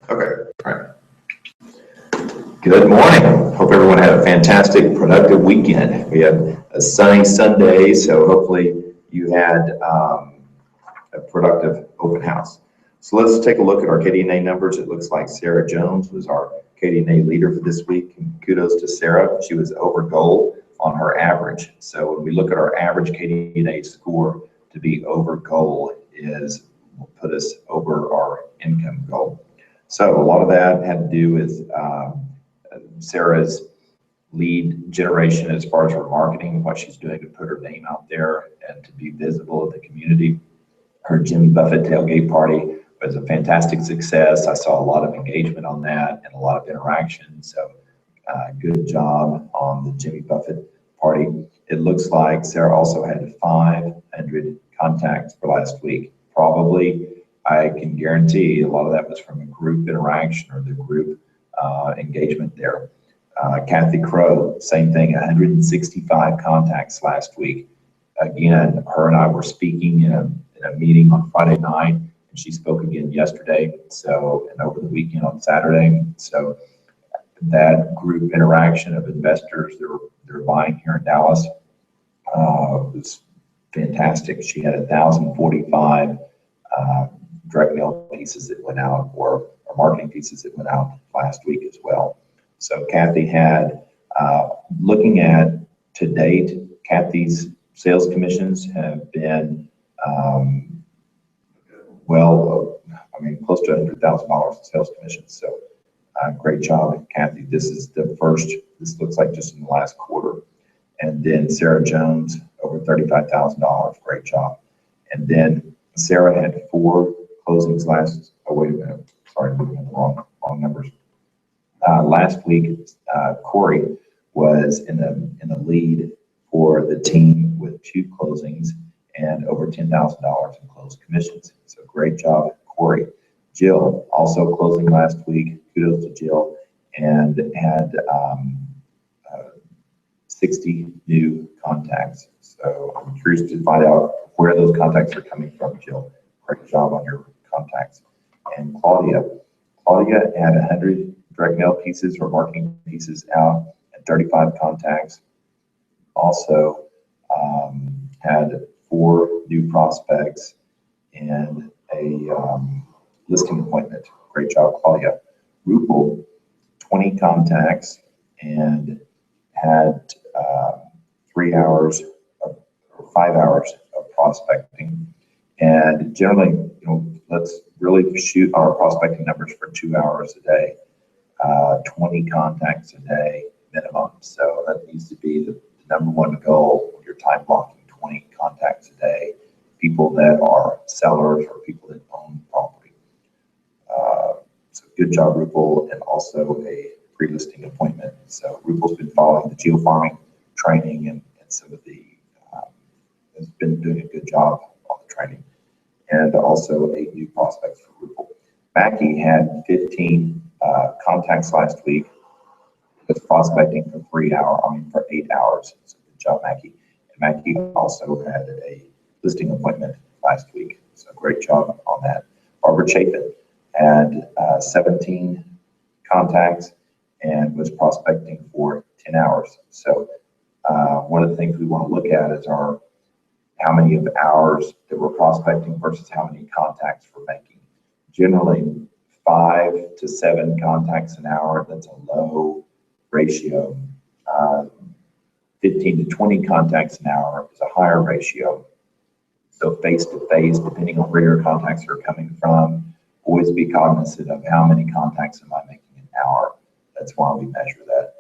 Okay, all right. Good morning. Hope everyone had a fantastic, productive weekend. We had a sunny Sunday, so hopefully you had a productive open house. So let's take a look at our KDNA numbers. It looks like Sarah Jones was our KDNA leader for this week. And kudos to Sarah. She was over goal on her average. So when we look at our average KDNA score, to be over goal will put us over our income goal. So a lot of that had to do with Sarah's lead generation as far as her marketing, what she's doing to put her name out there and to be visible in the community. Her Jimmy Buffett tailgate party was a fantastic success. I saw a lot of engagement on that and a lot of interaction. So good job on the Jimmy Buffett party. It looks like Sarah also had 500 contacts for last week. Probably, I can guarantee a lot of that was from a group interaction or the group engagement there. Kathy Crow, same thing, 165 contacts last week. Again, her and I were speaking in a meeting on Friday night, and she spoke again yesterday, so, and over the weekend on Saturday. So that group interaction of investors that are buying here in Dallas was fantastic. She had 1,045 direct mail pieces that went out, or marketing pieces that went out last week as well. So Kathy had, looking at to date, Kathy's sales commissions have been, close to $100,000 in sales commissions. So great job, Kathy. This looks like just in the last quarter. And then Sarah Jones, over $35,000, great job. And then Sarah had 4 closings moving in the wrong numbers. Last week, Corey was in the lead for the team with 2 closings and over $10,000 in closed commissions. So great job, Corey. Jill, also closing last week. Kudos to Jill, and had 60 new contacts. So I'm curious to find out where those contacts are coming from, Jill. Great job on your contacts. And Claudia had 100 direct mail pieces or marketing pieces out and 35 contacts. Also had 4 new prospects and a listing appointment. Great job, Claudia. Rupal, 20 contacts and had 5 hours of prospecting. And generally, let's really shoot our prospecting numbers for 2 hours a day, 20 contacts a day minimum. So that needs to be the number one goal when you're time blocking, 20 contacts a day, people that are sellers or people that own property. So good job, Rupal, and also a pre-listing appointment. So Rupal's been following the geofarming training and some of the, has been doing a good job on the training. And also 8 new prospects for Rupal. Mackie had 15 contacts last week with prospecting for 8 hours. So good job, Mackie. And Mackie also had a listing appointment last week. So great job on that. Barbara Chapin had 17 contacts and was prospecting for 10 hours. So one of the things we want to look at is how many of hours that we're prospecting versus how many contacts we're making. Generally, 5 to 7 contacts an hour, that's a low ratio. 15 to 20 contacts an hour is a higher ratio. So face-to-face, depending on where your contacts are coming from, always be cognizant of how many contacts am I making an hour. That's why we measure that.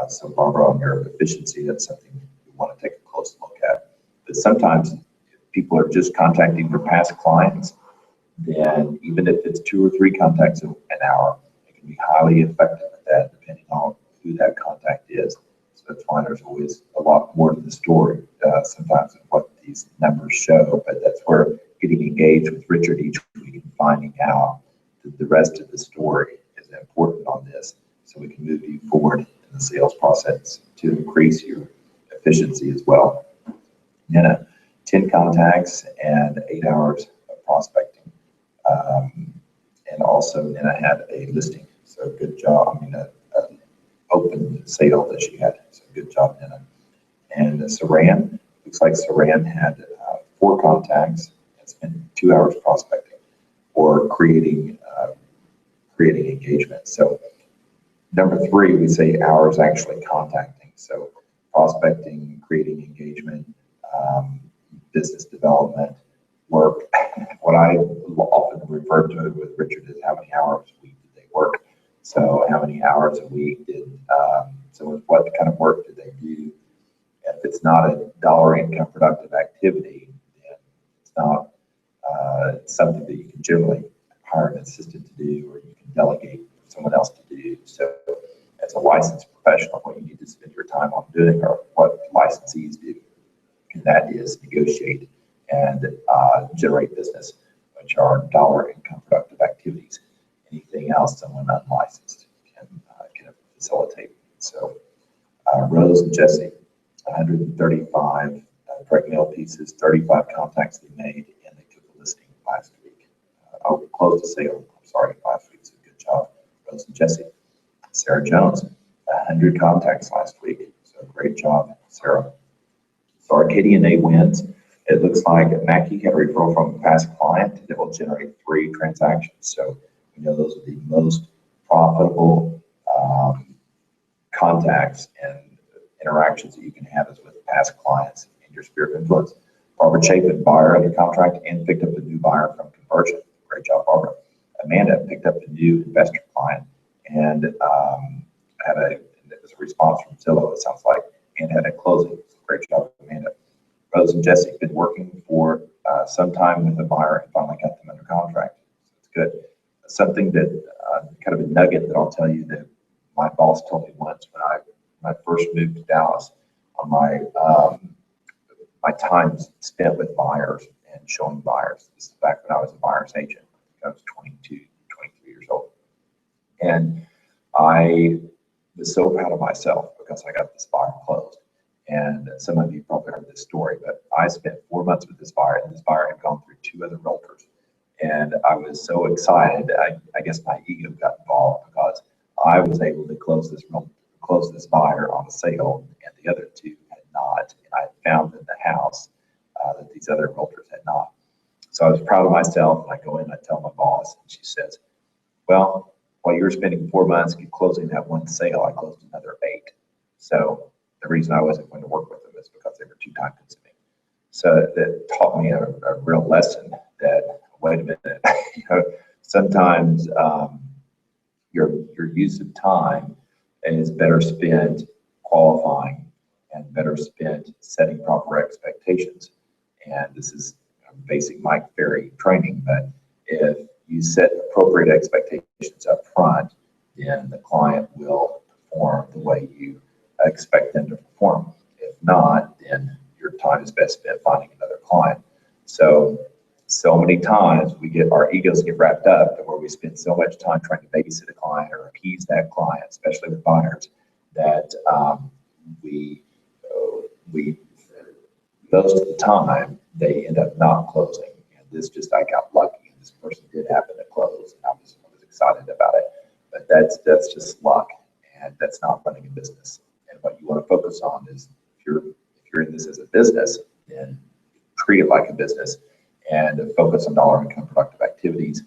So Barbara, on your efficiency, that's something we want to take a close look at. But sometimes if people are just contacting their past clients, then even if it's 2 or 3 contacts an hour, it can be highly effective at that, depending on who that contact is. So that's why there's always a lot more to the story, sometimes, of what these numbers show. But that's where getting engaged with Richard each week and finding out that the rest of the story is important on this, so we can move you forward in the sales process to increase your efficiency as well. And 10 contacts and 8 hours of prospecting. And also Nina had a listing. So good job. I mean, a open sale that she had. So good job, Nina. And Saran, looks like Saran had 4 contacts and spent 2 hours prospecting or creating engagement. So number 3, we say hours actually contacting. So prospecting, creating engagement, business development, work. What I often refer to with Richard is how many hours a week did they work. So how many hours a week so what kind of work did they do? If it's not a dollar income productive activity, then it's not something that you can generally hire an assistant to do, or you can delegate for someone else to do. So as a licensed professional, what you need to spend your time on doing are what licensees do, and that is negotiate and generate business, which are dollar income productive activities. Anything else someone unlicensed can facilitate. So Rose and Jesse, 135 direct mail pieces, 35 contacts they made, and they took a listing last week. Closed the sale, I'm sorry, last week, so good job, Rose and Jesse. Sarah Jones, 100 contacts last week, so great job, Sarah. So our KDNA wins. It looks like Mackie had a referral from a past client that will generate 3 transactions. So we know those are the most profitable contacts and interactions that you can have is with past clients in your sphere of influence. Barbara Chapin, buyer under contract and picked up a new buyer from conversion. Great job, Barbara. Amanda picked up a new investor client and it was a response from Zillow, it sounds like, and had a closing. Great job, Amanda. Rose and Jesse been working for some time with a buyer and finally got them under contract. So it's good. Something that kind of a nugget that I'll tell you that my boss told me once when I first moved to Dallas, on my time spent with buyers and showing buyers. This is back when I was a buyer's agent. I was 22, 23 years old. And I was so proud of myself because I got this buyer closed. And some of you probably heard this story, but I spent 4 months with this buyer, and this buyer had gone through 2 other realtors. And I was so excited, I guess my ego got involved because I was able to close this buyer on a sale, and the other 2 had not. And I found in the house that these other realtors had not. So I was proud of myself, and I go in and I tell my boss, and she says, well, while you were spending 4 months closing that one sale, I closed another 8. So the reason I wasn't going to work with them is because they were too time consuming. So that taught me a real lesson that, wait a minute, sometimes your use of time is better spent qualifying and better spent setting proper expectations. And this is basic Mike Ferry training, but if you set appropriate expectations up front, then the client will perform the way you expect them to perform. If not, then your time is best spent finding another client. So many times our egos get wrapped up where we spend so much time trying to babysit a client or appease that client, especially with buyers, that we most of the time they end up not closing. And I got lucky, and this person did happen to close, and I was excited about it. But that's just luck, and that's not running a business. And what you want to focus on is if you're in this as a business, then treat it like a business and focus on dollar income productive activities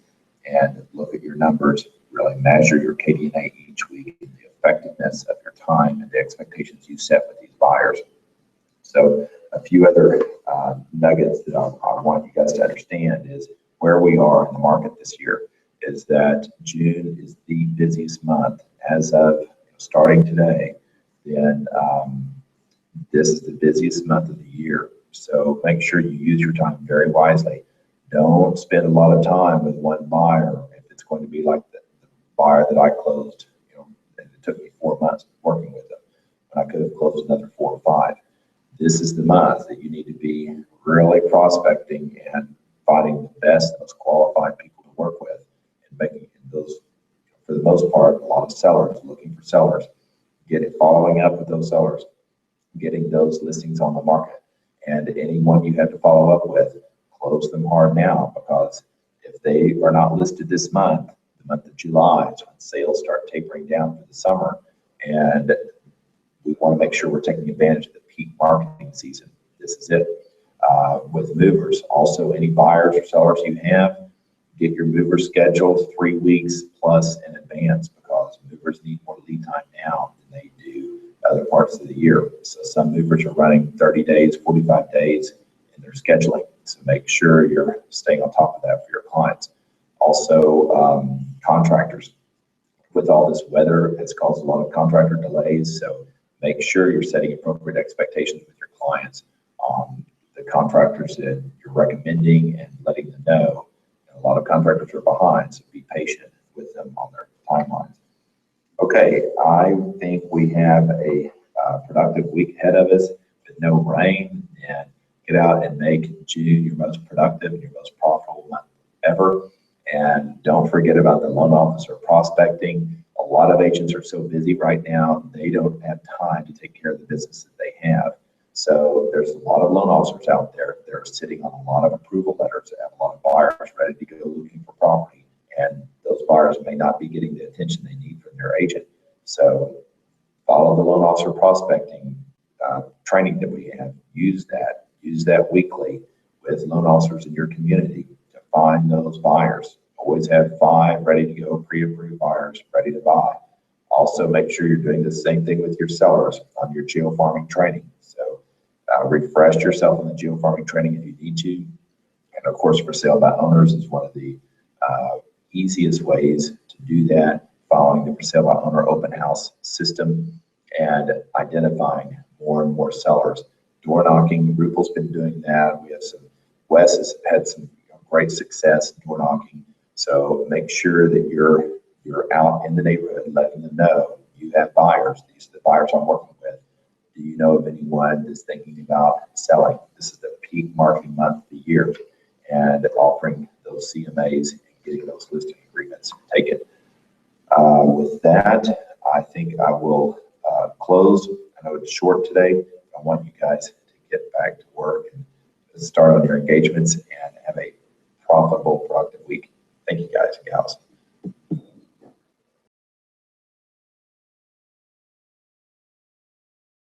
and look at your numbers, really measure your KDNA each week, and the effectiveness of your time and the expectations you set with these buyers. So a few other nuggets that I want you guys to understand is where we are in the market this year is that June is the busiest month as of starting today. Then this is the busiest month of the year. So make sure you use your time very wisely. Don't spend a lot of time with one buyer if it's going to be like the buyer that I closed, and it took me 4 months working with them, and I could have closed another 4 or 5. This is the month that you need to be really prospecting and finding the best, most qualified people to work with, and making those, for the most part, a lot of sellers, looking for sellers, following up with those sellers, getting those listings on the market. And anyone you have to follow up with, close them hard now, because if they are not listed this month, the month of July is when sales start tapering down for the summer, and we want to make sure we're taking advantage of the peak marketing season. This is it. With movers, also any buyers or sellers you have, get your mover scheduled 3 weeks plus in advance, because movers need more lead time now than they do other parts of the year. So some movers are running 30 days, 45 days in their scheduling. So make sure you're staying on top of that for your clients. Also, contractors. With all this weather, it's caused a lot of contractor delays. So make sure you're setting appropriate expectations with your clients on the contractors that you're recommending and letting them know. And a lot of contractors are behind, so be patient with them on their timelines. Okay, I think we have a productive week ahead of us with no rain, and get out and make June your most productive and your most profitable month ever. And don't forget about the loan officer prospecting. A lot of agents are so busy right now, they don't have time to take care of the business that they have. So there's a lot of loan officers out there. They're sitting on a lot of approval letters. They have a lot of buyers ready to go looking for property. And those buyers may not be getting the attention they need from their agent. So follow the loan officer prospecting training that we have. Use that weekly with loan officers in your community to find those buyers. Always have 5 ready to go pre-approved buyers ready to buy. Also make sure you're doing the same thing with your sellers on your geofarming training. So refresh yourself on the geofarming training if you need to. And of course, for sale by owners is one of the easiest ways to do that, following the for sale by owner open house system and identifying more and more sellers. Door knocking, Rupal's been doing that. We have Wes has had some great success door knocking. So make sure that you're out in the neighborhood letting them know you have buyers. These are the buyers I'm working with. Do you know of anyone that's thinking about selling? This is the peak marketing month of the year, and offering those CMAs and getting those listing agreements. Take it. With that, I think I will close. I know it's short today. I want you guys to get back to work and start on your engagements and